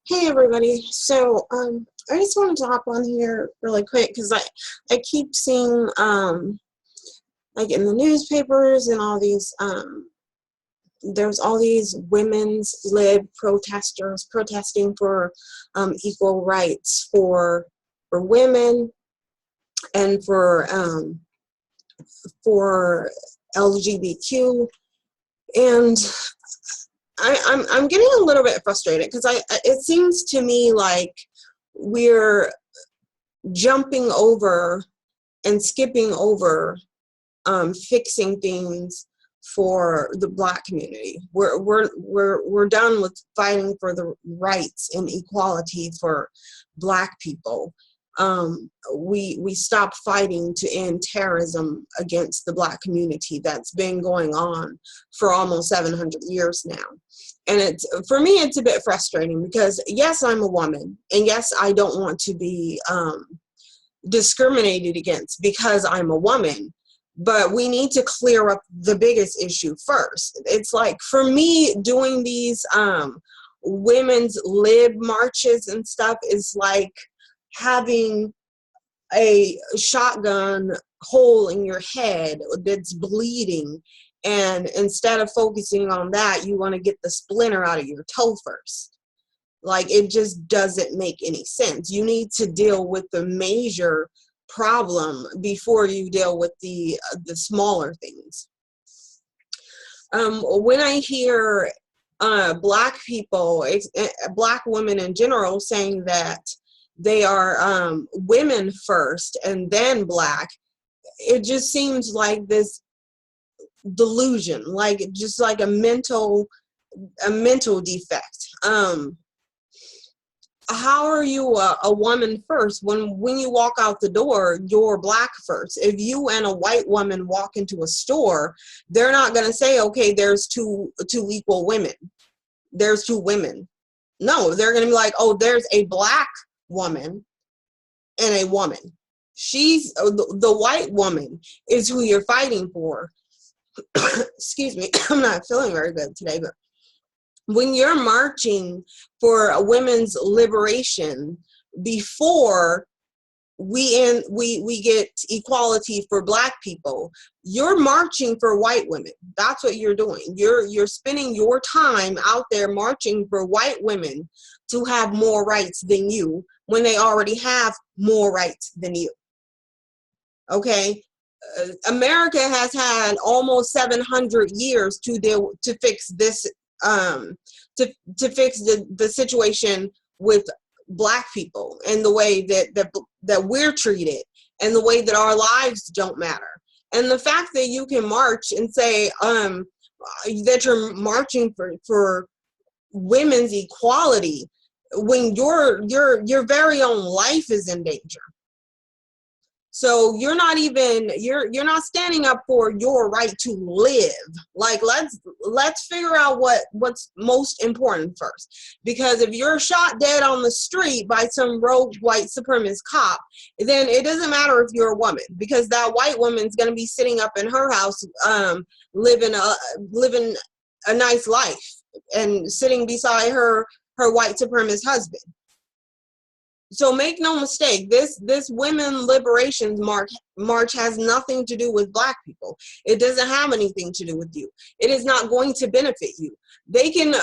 Hey everybody. I just wanted to hop on here really quick because I keep seeing like in the newspapers and all these there's all these women's lib protesters protesting for equal rights for women and for LGBTQ, and I'm getting a little bit frustrated because it seems to me like we're jumping over and skipping over fixing things for the Black community. We're done with fighting for the rights and equality for Black people. We stopped fighting to end terrorism against the Black community that's been going on for almost 700 years now. And for me, it's a bit frustrating because yes, I'm a woman, and yes, I don't want to be discriminated against because I'm a woman, but we need to clear up the biggest issue first. It's like, for me, doing these women's lib marches and stuff is like having a shotgun hole in your head that's bleeding, and instead of focusing on that, you want to get the splinter out of your toe first. Like, it just doesn't make any sense. You need to deal with the major problem before you deal with the smaller things. When I hear Black people, Black women in general, saying that they are women first and then Black, it just seems like this delusion, like just like a mental defect. How are you a woman first when you walk out the door, you're Black first? If you and a white woman walk into a store, they're not going to say, okay, there's two equal women, there's two women. No, they're going to be like, oh, there's a Black woman and a woman. She's the white woman is who you're fighting for. Excuse me, I'm not feeling very good today, but when you're marching for a women's liberation before we get equality for Black people, you're marching for white women. That's what you're doing. You're spending your time out there marching for white women to have more rights than you when they already have more rights than you. Okay? America has had almost 700 years to fix this, to fix the situation with Black people and the way that we're treated and the way that our lives don't matter. And the fact that you can march and say that you're marching for women's equality when your very own life is in danger. So you're not standing up for your right to live. Like, let's figure out what's most important first. Because if you're shot dead on the street by some rogue white supremacist cop, then it doesn't matter if you're a woman, because that white woman's going to be sitting up in her house, living a nice life and sitting beside her white supremacist husband. So make no mistake, this women liberation march has nothing to do with Black people. It doesn't have anything to do with you. It is not going to benefit you. They can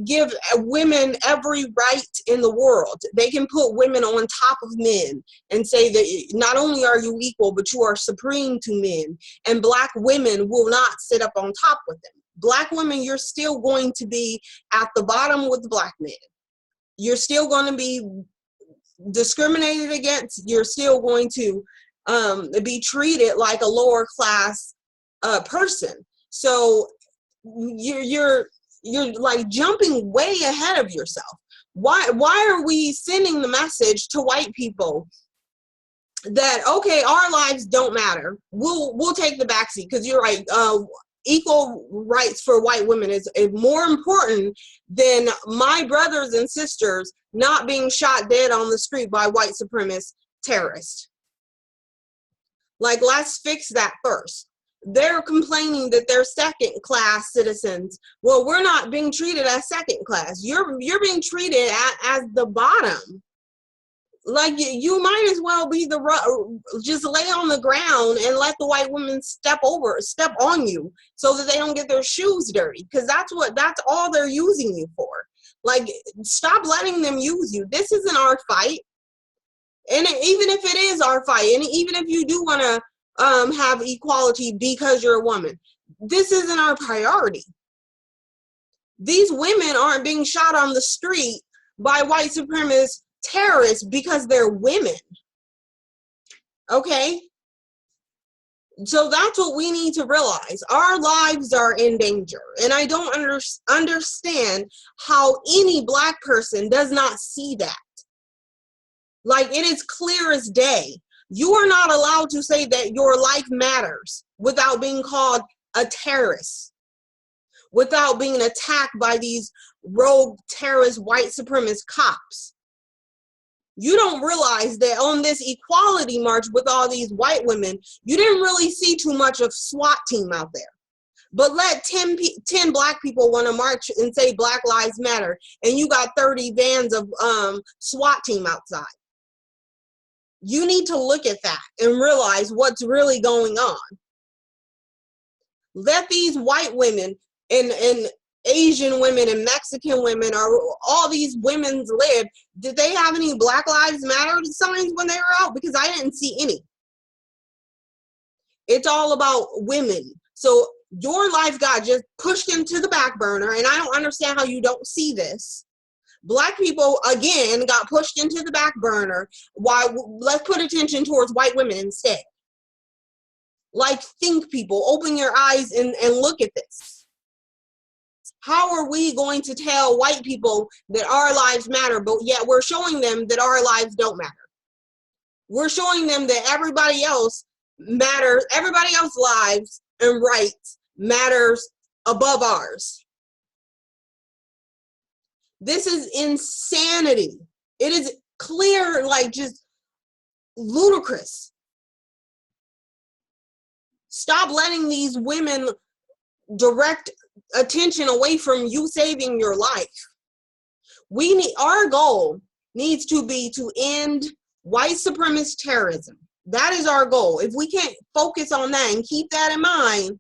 give women every right in the world. They can put women on top of men and say that not only are you equal, but you are supreme to men. And Black women will not sit up on top with them. Black women, you're still going to be at the bottom with Black men. You're still going to be discriminated against. You're still going to be treated like a lower class person. So you're like jumping way ahead of yourself. Why are we sending the message to white people that, okay, our lives don't matter, we'll take the backseat? Because you're right, equal rights for white women is more important than my brothers and sisters not being shot dead on the street by white supremacist terrorists. Like, let's fix that first. They're complaining that they're second class citizens. Well, we're not being treated as second class. You're being treated as the bottom. Like, you might as well be just lay on the ground and let the white women step on you so that they don't get their shoes dirty, because that's all they're using you for. Like, stop letting them use you. This isn't our fight. And even if it is our fight, and even if you do want to have equality because you're a woman, this isn't our priority. These women aren't being shot on the street by white supremacist terrorists because they're women. Okay? So that's what we need to realize. Our lives are in danger. And I don't understand how any Black person does not see that. Like, it is clear as day. You are not allowed to say that your life matters without being called a terrorist, without being attacked by these rogue terrorist white supremacist cops. You don't realize that on this equality march with all these white women, you didn't really see too much of SWAT team out there. But let 10 Black people want to march and say Black Lives Matter, and you got 30 vans of SWAT team outside. You need to look at that and realize what's really going on. Let these white women and Asian women and Mexican women, or all these women live. Did they have any Black Lives Matter signs when they were out? Because I didn't see any. It's all about women. So your life got just pushed into the back burner, and I don't understand how you don't see this. Black people, again, got pushed into the back burner. Why? Let's put attention towards white women instead. Like, think, people, open your eyes and look at this. How are we going to tell white people that our lives matter, but yet we're showing them that our lives don't matter? We're showing them that everybody else matters, everybody else's lives and rights matters above ours. This is insanity. It is clear, like, just ludicrous. Stop letting these women direct attention away from you saving your life. Our goal needs to be to end white supremacist terrorism. That is our goal. If we can't focus on that and keep that in mind,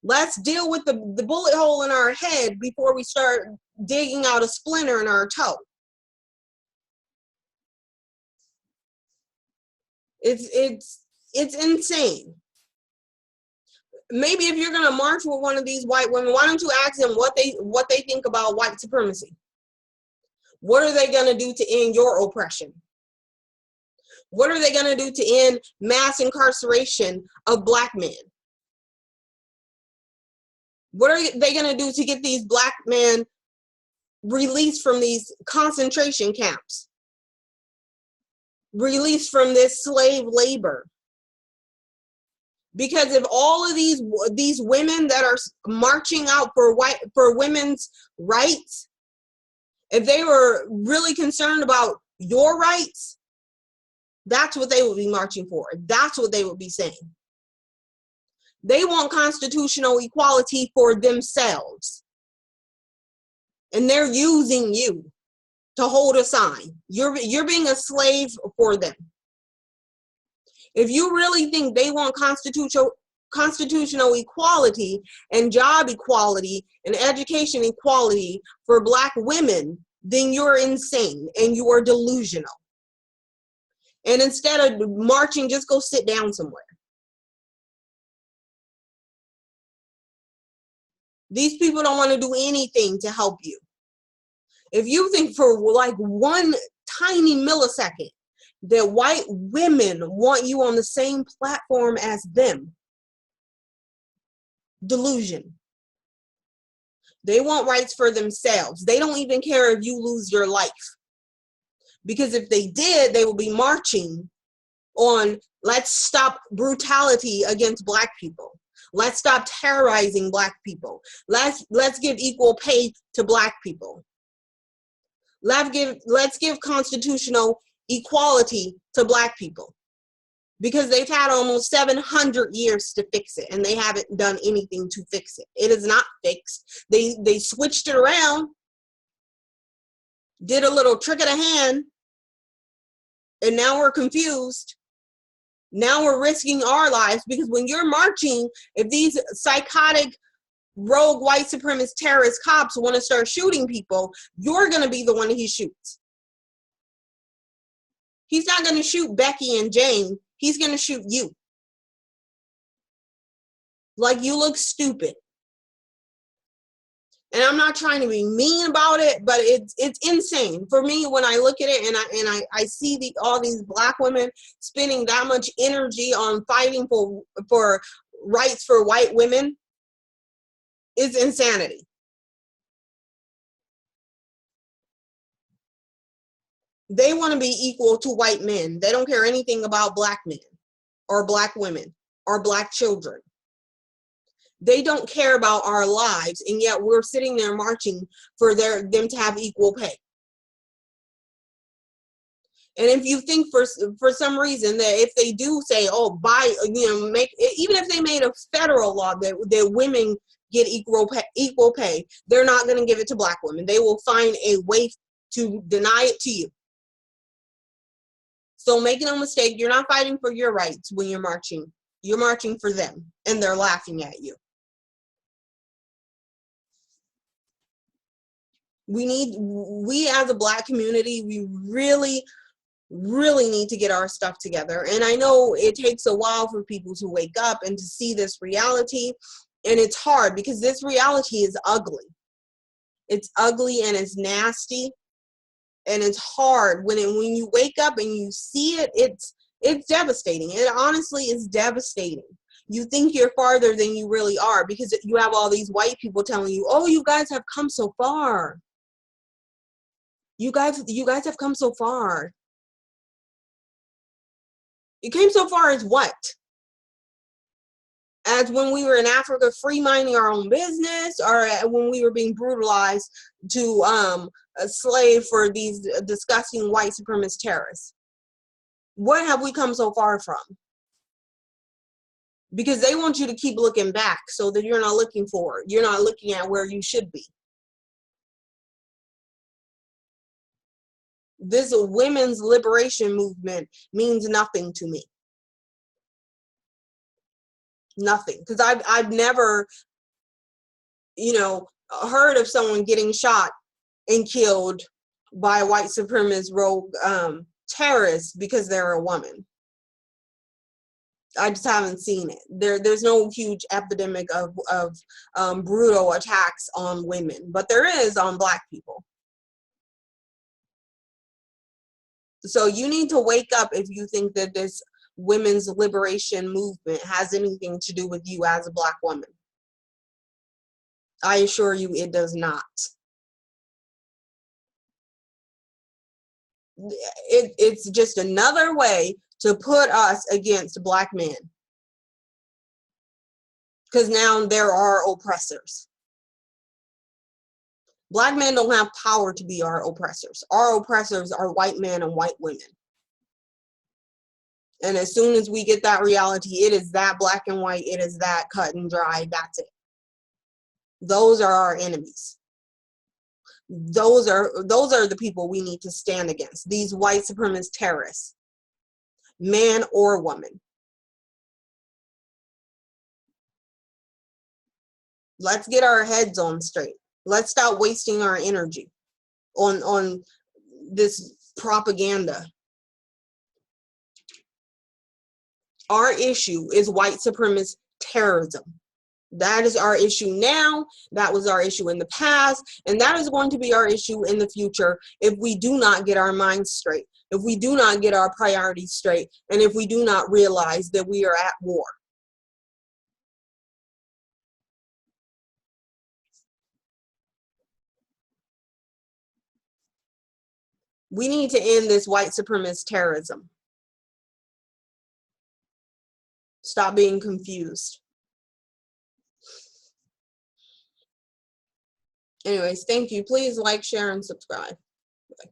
let's deal with the bullet hole in our head before we start digging out a splinter in our toe. It's insane. Maybe if you're gonna march with one of these white women, why don't you ask them what they think about white supremacy? What are they gonna do to end your oppression? What are they gonna do to end mass incarceration of Black men? What are they gonna do to get these Black men released from these concentration camps? Released from this slave labor? Because if all of these women that are marching out for women's rights, if they were really concerned about your rights, that's what they would be marching for. That's what they would be saying. They want constitutional equality for themselves. And they're using you to hold a sign. You're being a slave for them. If you really think they want constitutional equality and job equality and education equality for Black women, then you're insane and you are delusional. And instead of marching, just go sit down somewhere. These people don't want to do anything to help you. If you think for like one tiny millisecond that white women want you on the same platform as them, delusion. They want rights for themselves. They don't even care if you lose your life. Because if they did, they will be marching on, let's stop brutality against Black people. Let's stop terrorizing Black people. Let's give equal pay to Black people. Let's give constitutional equality to Black people. because they've had almost 700 years to fix it, and they haven't done anything to fix it. It is not fixed. They switched it around, did a little trick of the hand, and now we're confused. Now we're risking our lives, because when you're marching, if these psychotic, rogue, white supremacist terrorist cops want to start shooting people, you're going to be the one he shoots. He's not going to shoot Becky and Jane. He's going to shoot you. Like, you look stupid. And I'm not trying to be mean about it, but it's insane for me when I look at it and I see all these black women spending that much energy on fighting for rights for white women. It's insanity. They want to be equal to white men. They don't care anything about black men or black women or black children. They don't care about our lives, and yet we're sitting there marching for them to have equal pay. And if you think for some reason that if they do say, oh, even if they made a federal law that women get equal pay, they're not going to give it to black women. They will find a way to deny it to you. So make no mistake, you're not fighting for your rights when you're marching. You're marching for them, and they're laughing at you. We as a black community, we really need to get our stuff together. And I know it takes a while for people to wake up and to see this reality. And it's hard because this reality is ugly. It's ugly and it's nasty. And it's hard when you wake up and you see it, it's devastating. It honestly is devastating. You think you're farther than you really are because you have all these white people telling you, oh, you guys have come so far. You guys have come so far. You came so far as what? As when we were in Africa free minding our own business, or when we were being brutalized to a slave for these disgusting white supremacist terrorists? What have we come so far from? Because they want you to keep looking back so that you're not looking forward. You're not looking at where you should be. This women's liberation movement means nothing to me. Nothing. Because I've never, heard of someone getting shot and killed by a white supremacist rogue terrorist because they're a woman. I just haven't seen it. There's no huge epidemic of brutal attacks on women, but there is on black people. So you need to wake up if you think that this women's liberation movement has anything to do with you as a black woman. I assure you it does not. It's just another way to put us against black men. Because now there are oppressors. Black men don't have power to be our oppressors. Our oppressors are white men and white women. And as soon as we get that reality, it is that black and white, it is that cut and dry, that's it. Those are our enemies. Those are the people we need to stand against. These white supremacist terrorists, man or woman. Let's get our heads on straight. Let's stop wasting our energy on this propaganda. Our issue is white supremacist terrorism. That is our issue now. That was our issue in the past. And that is going to be our issue in the future if we do not get our minds straight, if we do not get our priorities straight, and if we do not realize that we are at war. We need to end this white supremacist terrorism. Stop being confused. Anyways, thank you. Please like, share, and subscribe. Bye.